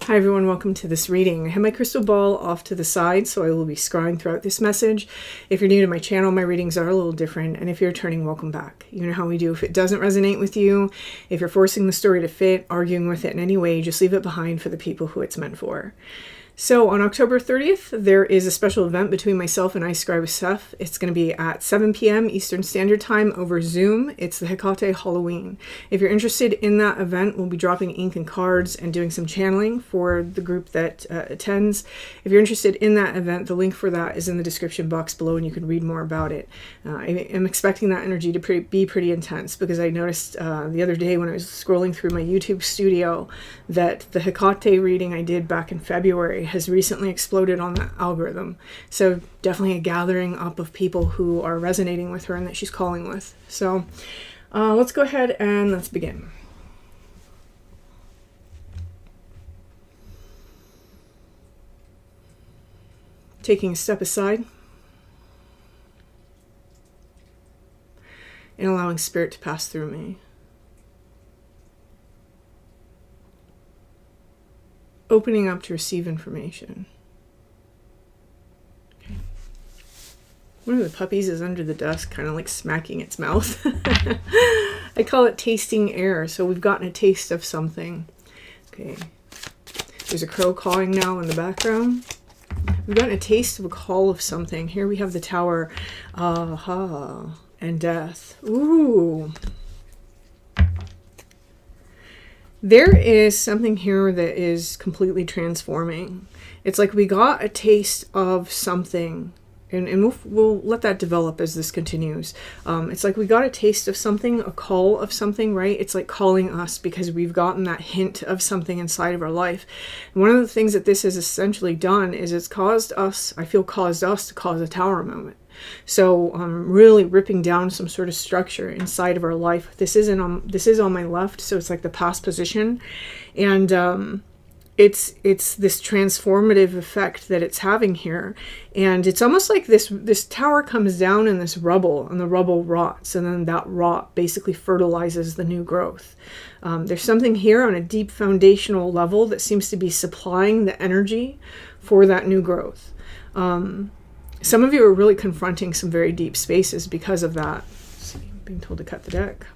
Hi everyone, welcome to this reading. I have my crystal ball off to the side, so I will be scrying throughout this message. If you're new to my channel, my readings are a little different, and if you're returning, welcome back. You know how we do. If it doesn't resonate with you, if you're forcing the story to fit, arguing with it in any way, just leave it behind for the people who it's meant for. So on October 30th, there is a special event between myself and iScry with Steph. It's going to be at 7 p.m. Eastern Standard Time over Zoom. It's the HEKATE Halloween. If you're interested in that event, we'll be dropping ink and cards and doing some channeling for the group that attends. If you're interested in that event, the link for that is in the description box below and you can read more about it. I am expecting that energy to be pretty intense because I noticed the other day when I was scrolling through my YouTube studio that the HEKATE reading I did back in February has recently exploded on the algorithm. So definitely a gathering up of people who are resonating with her and that she's calling with. So let's go ahead and let's begin. Taking a step aside and allowing spirit to pass through me. Opening up to receive information. Okay. One of the puppies is under the desk, kind of like smacking its mouth. I call it tasting air, so we've gotten a taste of something. Okay. There's a crow cawing now in the background. We've gotten a taste of a call of something. Here we have the tower. Aha. And death. Ooh. There is something here that is completely transforming. It's like we got a taste of something, and we'll let that develop as this continues. It's like we got a taste of something, a call of something, right? It's like calling us because we've gotten that hint of something inside of our life. And one of the things that this has essentially done is it's caused us, I feel caused us to cause a tower moment. So really ripping down some sort of structure inside of our life. This is on my left, so it's like the past position, and it's this transformative effect that it's having here, and it's almost like this tower comes down in this rubble, and the rubble rots, and then that rot basically fertilizes the new growth. There's something here on a deep foundational level that seems to be supplying the energy for that new growth. Some of you are really confronting some very deep spaces because of that. Let's see, I'm being told to cut the deck.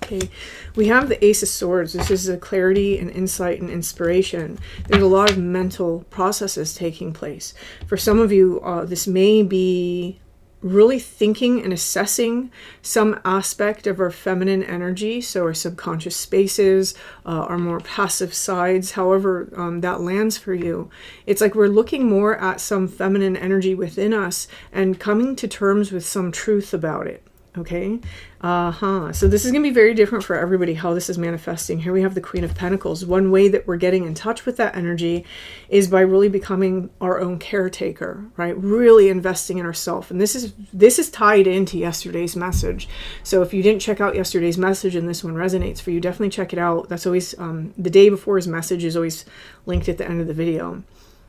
Okay, we have the Ace of Swords. This is a clarity and insight and inspiration. There's a lot of mental processes taking place. For some of you, this may be really thinking and assessing some aspect of our feminine energy, so our subconscious spaces, our more passive sides, however that lands for you. It's like we're looking more at some feminine energy within us and coming to terms with some truth about it. Okay. So this is going to be very different for everybody, how this is manifesting. Here we have the Queen of Pentacles. One way that we're getting in touch with that energy is by really becoming our own caretaker, right? Really investing in ourselves. And this is tied into yesterday's message. So if you didn't check out yesterday's message and this one resonates for you, definitely check it out. That's always, the day before his message is always linked at the end of the video.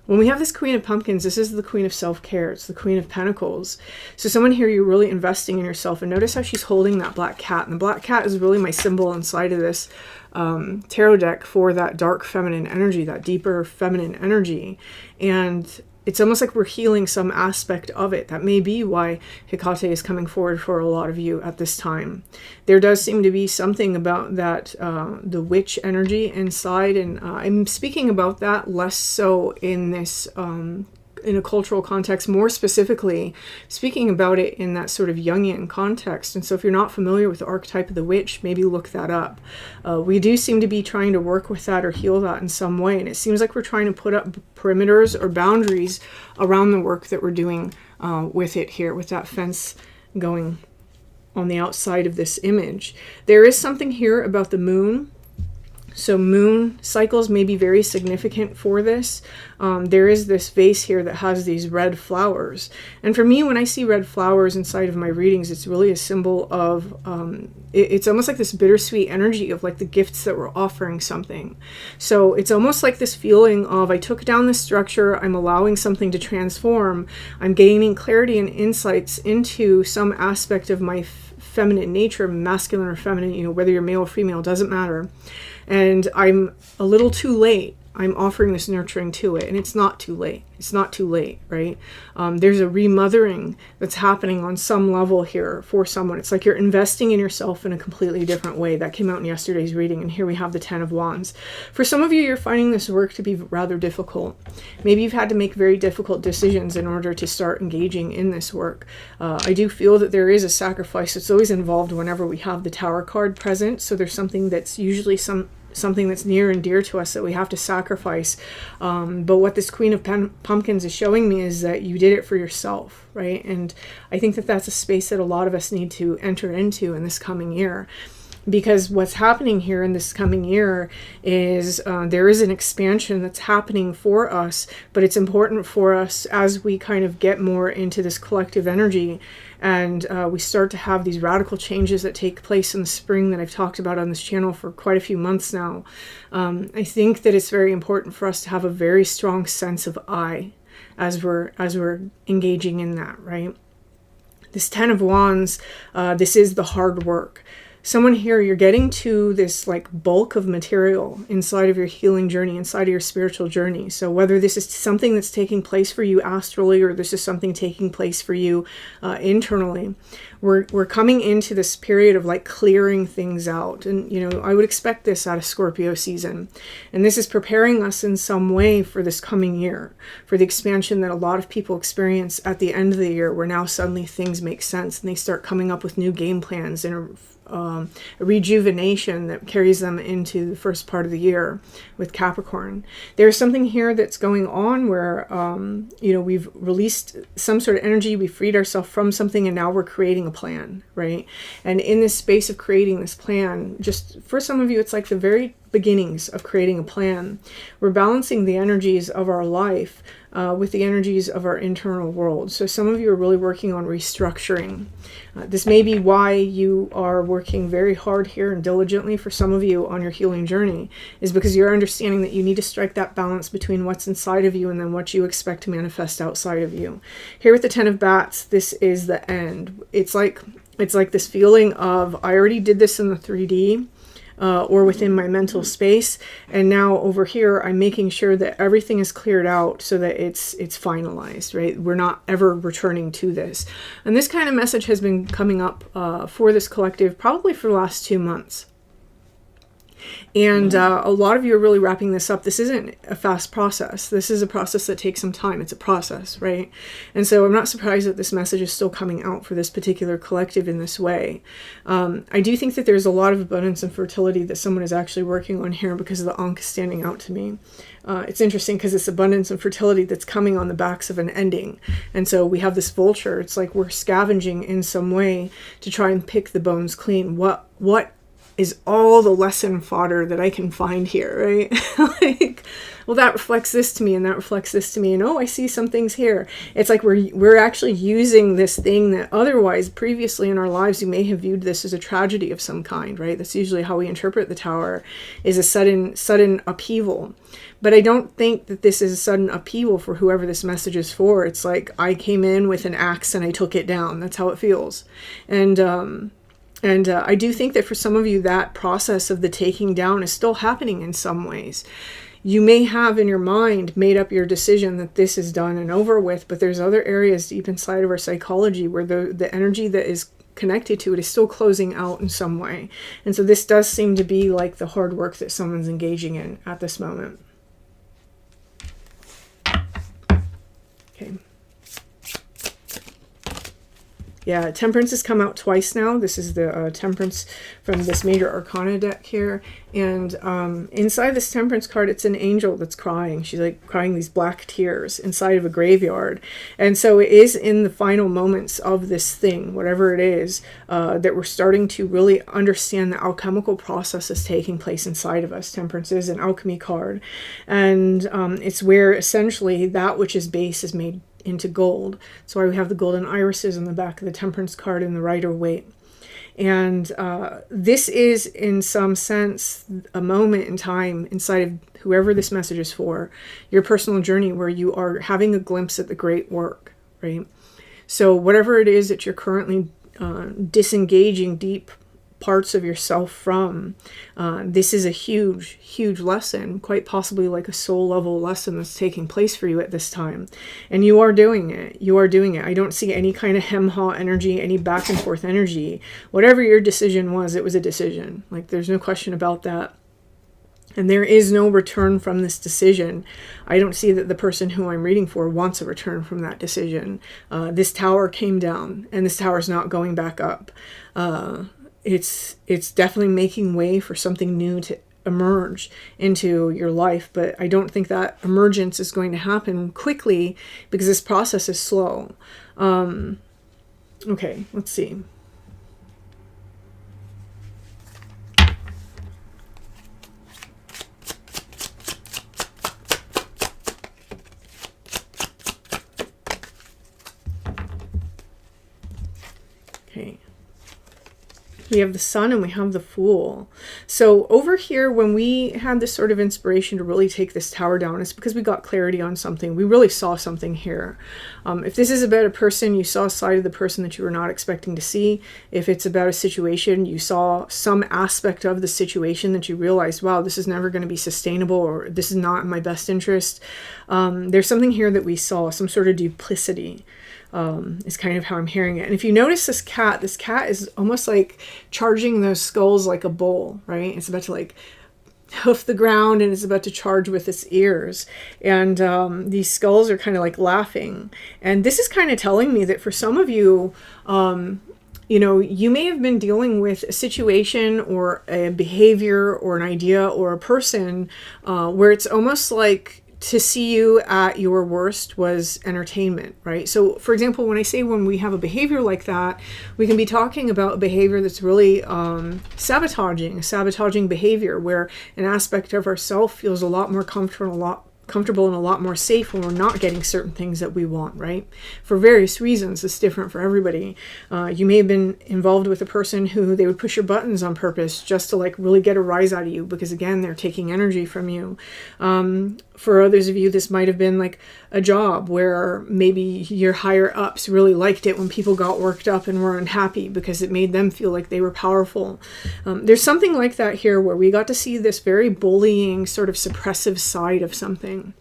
When we have this Queen of Pumpkins, this is the Queen of Self-Care. It's the Queen of Pentacles. So someone here, you're really investing in yourself. And notice how she's holding that black cat. And the black cat is really my symbol inside of this tarot deck for that dark feminine energy, that deeper feminine energy. And it's almost like we're healing some aspect of it. That may be why HEKATE is coming forward for a lot of you at this time. There does seem to be something about that, the witch energy inside, and I'm speaking about that less so in this, in a cultural context, more specifically speaking about it in that sort of Jungian context. And so if you're not familiar with the archetype of the witch, maybe look that up. We do seem to be trying to work with that or heal that in some way. And it seems like we're trying to put up perimeters or boundaries around the work that we're doing with it here, with that fence going on the outside of this image. There is something here about the moon. So moon cycles may be very significant for this. There is this vase here that has these red flowers. And for me, when I see red flowers inside of my readings, it's really a symbol of, it's almost like this bittersweet energy of like the gifts that we're offering something. So it's almost like this feeling of, I took down this structure, I'm allowing something to transform, I'm gaining clarity and insights into some aspect of my feminine nature, masculine or feminine, you know, whether you're male or female, doesn't matter. And I'm a little too late. I'm offering this nurturing to it, and it's not too late. It's not too late, right? There's a remothering that's happening on some level here for someone. It's like you're investing in yourself in a completely different way. That came out in yesterday's reading, and here we have the Ten of Wands. For some of you, you're finding this work to be rather difficult. Maybe you've had to make very difficult decisions in order to start engaging in this work. I do feel that there is a sacrifice that's always involved whenever we have the Tower card present. So there's something that's usually something that's near and dear to us that we have to sacrifice. But what this Queen of Pumpkins is showing me is that you did it for yourself, right? And I think that that's a space that a lot of us need to enter into in this coming year. Because what's happening here in this coming year is there is an expansion that's happening for us, but it's important for us as we kind of get more into this collective energy and we start to have these radical changes that take place in the spring that I've talked about on this channel for quite a few months now. I think that it's very important for us to have a very strong sense of I as we're engaging in that, right? This Ten of Wands, this is the hard work. Someone here, you're getting to this like bulk of material inside of your healing journey, inside of your spiritual journey. So whether this is something that's taking place for you astrally or this is something taking place for you internally, we're coming into this period of like clearing things out. And, you know, I would expect this out of Scorpio season. And this is preparing us in some way for this coming year, for the expansion that a lot of people experience at the end of the year, where now suddenly things make sense and they start coming up with new game plans and a rejuvenation that carries them into the first part of the year with Capricorn. There's something here that's going on where, you know, we've released some sort of energy, we freed ourselves from something, and now we're creating a plan, right? And in this space of creating this plan, just for some of you, it's like the very beginnings of creating a plan. We're balancing the energies of our life with the energies of our internal world. So some of you are really working on restructuring. This may be why you are working very hard here and diligently for some of you on your healing journey, is because you're understanding that you need to strike that balance between what's inside of you and then what you expect to manifest outside of you. Here with the Ten of Bats, this is the end. It's like this feeling of, I already did this in the 3D, or within my mental space, and now over here I'm making sure that everything is cleared out so that it's finalized, right? We're not ever returning to this. And this kind of message has been coming up for this collective probably for the last 2 months. And a lot of you are really wrapping this up. This isn't a fast process. This is a process that takes some time. It's a process, right? And so I'm not surprised that this message is still coming out for this particular collective in this way. I do think that there's a lot of abundance and fertility that someone is actually working on here because of the Ankh standing out to me. It's interesting because it's abundance and fertility that's coming on the backs of an ending. And so we have this vulture. It's like we're scavenging in some way to try and pick the bones clean. What is all the lesson fodder that I can find here, right? Like, well, that reflects this to me and that reflects this to me, and oh, I see some things here. It's like we're actually using this thing that otherwise previously in our lives you may have viewed this as a tragedy of some kind, right? That's usually how we interpret the Tower, is a sudden upheaval. But I don't think that this is a sudden upheaval for whoever this message is for. It's like I came in with an axe and I took it down. That's how it feels. And I do think that for some of you, that process of the taking down is still happening in some ways. You may have in your mind made up your decision that this is done and over with, but there's other areas deep inside of our psychology where the energy that is connected to it is still closing out in some way. And so this does seem to be like the hard work that someone's engaging in at this moment. Okay. Yeah, Temperance has come out twice now. This is the Temperance from this Major Arcana deck here. And inside this Temperance card, it's an angel that's crying. She's like crying these black tears inside of a graveyard. And so it is in the final moments of this thing, whatever it is, that we're starting to really understand the alchemical process that's taking place inside of us. Temperance is an alchemy card. And it's where essentially that which is base is made into gold. So why we have the golden irises on the back of the Temperance card in the Rider-Waite. And this is in some sense a moment in time inside of whoever this message is for, your personal journey, where you are having a glimpse at the great work, right? So whatever it is that you're currently disengaging deep parts of yourself from. This is a huge, huge lesson, quite possibly like a soul level lesson that's taking place for you at this time. And you are doing it. You are doing it. I don't see any kind of hem-haw energy, any back and forth energy. Whatever your decision was, it was a decision. Like, there's no question about that. And there is no return from this decision. I don't see that the person who I'm reading for wants a return from that decision. This tower came down, and this tower is not going back up. It's definitely making way for something new to emerge into your life, but I don't think that emergence is going to happen quickly because this process is slow. Okay, let's see. Okay. We have the Sun and we have the Fool. So over here, when we had this sort of inspiration to really take this tower down, it's because we got clarity on something. We really saw something here. If this is about a person, you saw a side of the person that you were not expecting to see. If it's about a situation, you saw some aspect of the situation that you realized, wow, this is never going to be sustainable, or this is not in my best interest. There's something here that we saw, some sort of duplicity. Is kind of how I'm hearing it. And if you notice this cat is almost like charging those skulls like a bull, right? It's about to like hoof the ground, and it's about to charge with its ears. And these skulls are kind of like laughing. And this is kind of telling me that for some of you, you know, you may have been dealing with a situation or a behavior or an idea or a person where it's almost like to see you at your worst was entertainment, right? So for example, when I say when we have a behavior like that, we can be talking about a behavior that's really sabotaging behavior, where an aspect of ourself feels a lot more comfortable and a lot more safe when we're not getting certain things that we want, right? For various reasons. It's different for everybody. You may have been involved with a person who they would push your buttons on purpose just to like really get a rise out of you, because again, they're taking energy from you. For others of you, this might have been like a job where maybe your higher ups really liked it when people got worked up and were unhappy because it made them feel like they were powerful. There's something like that here where we got to see this very bullying, sort of suppressive side of something.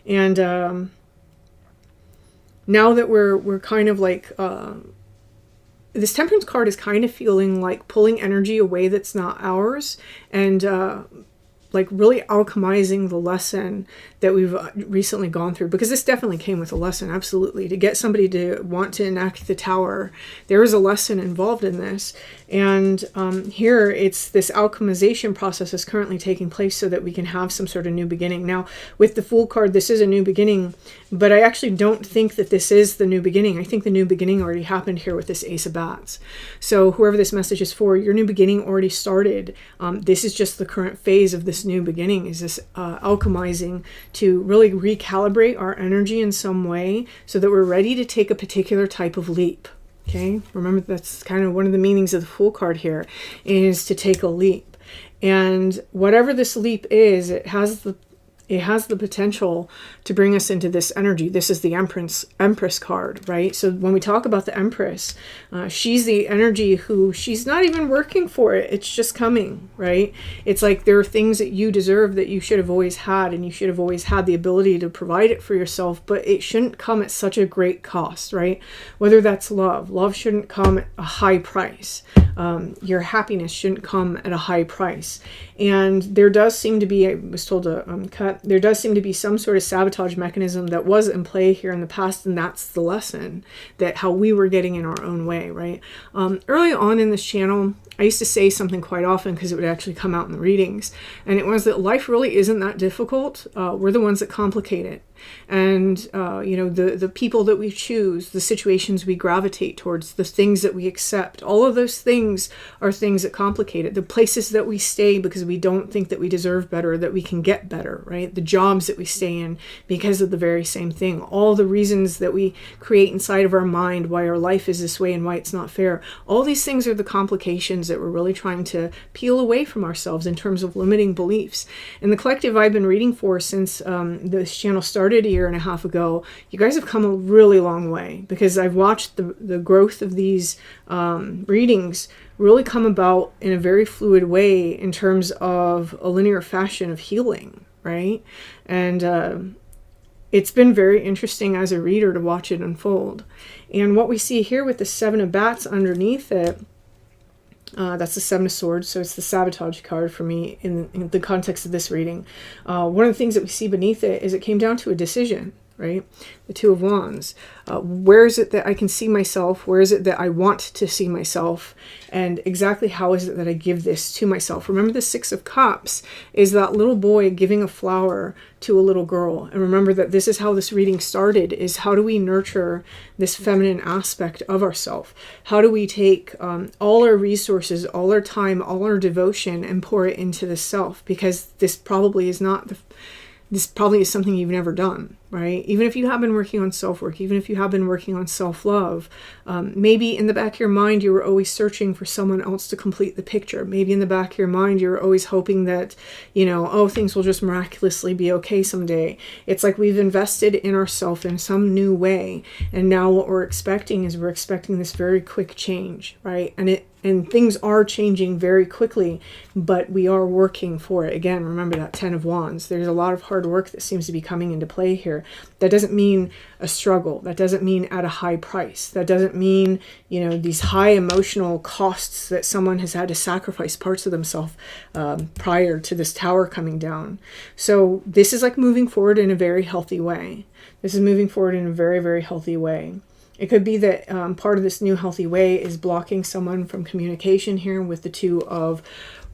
And now that we're kind of like, this Temperance card is kind of feeling like pulling energy away that's not ours, and like really alchemizing the lesson that we've recently gone through, because this definitely came with a lesson. Absolutely. To get somebody to want to enact the tower, there is a lesson involved in this. And here it's this alchemization process is currently taking place so that we can have some sort of new beginning. Now with the Fool card, this is a new beginning, but I actually don't think that this is the new beginning. I think the new beginning already happened here with this Ace of Bats. So whoever this message is for, your new beginning already started. This is just the current phase of this new beginning, is this alchemizing to really recalibrate our energy in some way so that we're ready to take a particular type of leap. Okay, remember that's kind of one of the meanings of the Fool card here, is to take a leap. And whatever this leap is, it has the potential to bring us into this energy. This is the Empress card, right? So when we talk about the Empress, she's the energy who she's not even working for it. It's just coming, right? It's like there are things that you deserve that you should have always had, and you should have always had the ability to provide it for yourself, but it shouldn't come at such a great cost, right? Whether that's love. Love shouldn't come at a high price. Your happiness shouldn't come at a high price. And there does seem to be, I was told to cut, there does seem to be some sort of sabotage mechanism that was in play here in the past, and that's the lesson, that how we were getting in our own way, right? Early on in this channel, I used to say something quite often because it would actually come out in the readings, and it was that life really isn't that difficult. We're the ones that complicate it. And, you know, the people that we choose, the situations we gravitate towards, the things that we accept, all of those things are things that complicate it. The places that we stay because we don't think that we deserve better, that we can get better, right? The jobs that we stay in because of the very same thing. All the reasons that we create inside of our mind why our life is this way and why it's not fair. All these things are the complications that we're really trying to peel away from ourselves in terms of limiting beliefs. And the collective I've been reading for since this channel started a year and a half ago, you guys have come a really long way, because I've watched the growth of these readings really come about in a very fluid way in terms of a linear fashion of healing, right? And it's been very interesting as a reader to watch it unfold. And what we see here with the Seven of Bats underneath it, that's the Seven of Swords, so it's the sabotage card for me in the context of this reading. One of the things that we see beneath it is it came down to a decision, right? The Two of Wands. Where is it that I can see myself? Where is it that I want to see myself? And exactly how is it that I give this to myself? Remember, the Six of Cups is that little boy giving a flower to a little girl. And remember that this is how this reading started, is how do we nurture this feminine aspect of ourselves? How do we take all our resources, all our time, all our devotion and pour it into the self? Because this probably is something you've never done, right? Even if you have been working on self-work, even if you have been working on self-love, maybe in the back of your mind, you were always searching for someone else to complete the picture. Maybe in the back of your mind, you're always hoping that, oh, things will just miraculously be okay someday. It's like we've invested in ourselves in some new way. And now what we're expecting is this very quick change, right? And things are changing very quickly, but we are working for it. Again, remember that Ten of Wands. There's a lot of hard work that seems to be coming into play here. That doesn't mean a struggle. That doesn't mean at a high price. That doesn't mean, these high emotional costs that someone has had to sacrifice parts of themselves prior to this tower coming down. So this is like moving forward in a very healthy way. This is moving forward in a very, very healthy way. It could be that part of this new healthy way is blocking someone from communication here with the Two of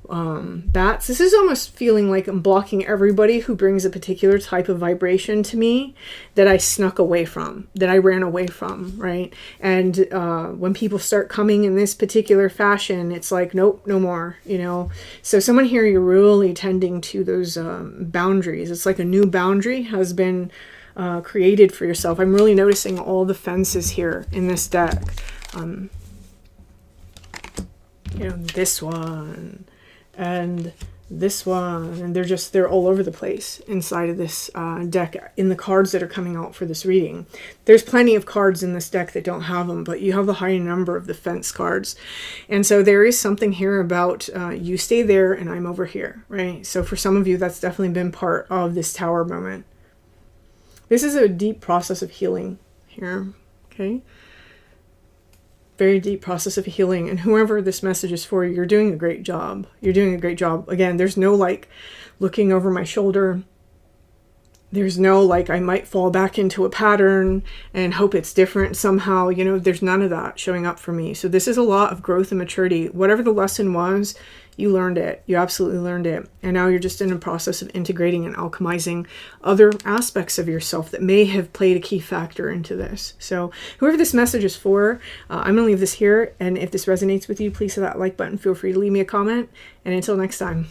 Bats. This is almost feeling like I'm blocking everybody who brings a particular type of vibration to me that I snuck away from, that I ran away from, right? And when people start coming in this particular fashion, it's like, nope, no more, So someone here, you're really tending to those boundaries. It's like a new boundary has been created for yourself. I'm really noticing all the fences here in this deck. This one and this one, and they're all over the place inside of this deck in the cards that are coming out for this reading. There's plenty of cards in this deck that don't have them, but you have a high number of the fence cards. And so there is something here about you stay there and I'm over here, right? So for some of you, that's definitely been part of this tower moment. This is a deep process of healing here, okay? Very deep process of healing. And whoever this message is for, you're doing a great job. You're doing a great job. Again, there's no looking over my shoulder. There's no I might fall back into a pattern and hope it's different somehow. There's none of that showing up for me. So this is a lot of growth and maturity. Whatever the lesson was, you learned it. You absolutely learned it. And now you're just in a process of integrating and alchemizing other aspects of yourself that may have played a key factor into this. So whoever this message is for, I'm going to leave this here. And if this resonates with you, please hit that like button. Feel free to leave me a comment. And until next time.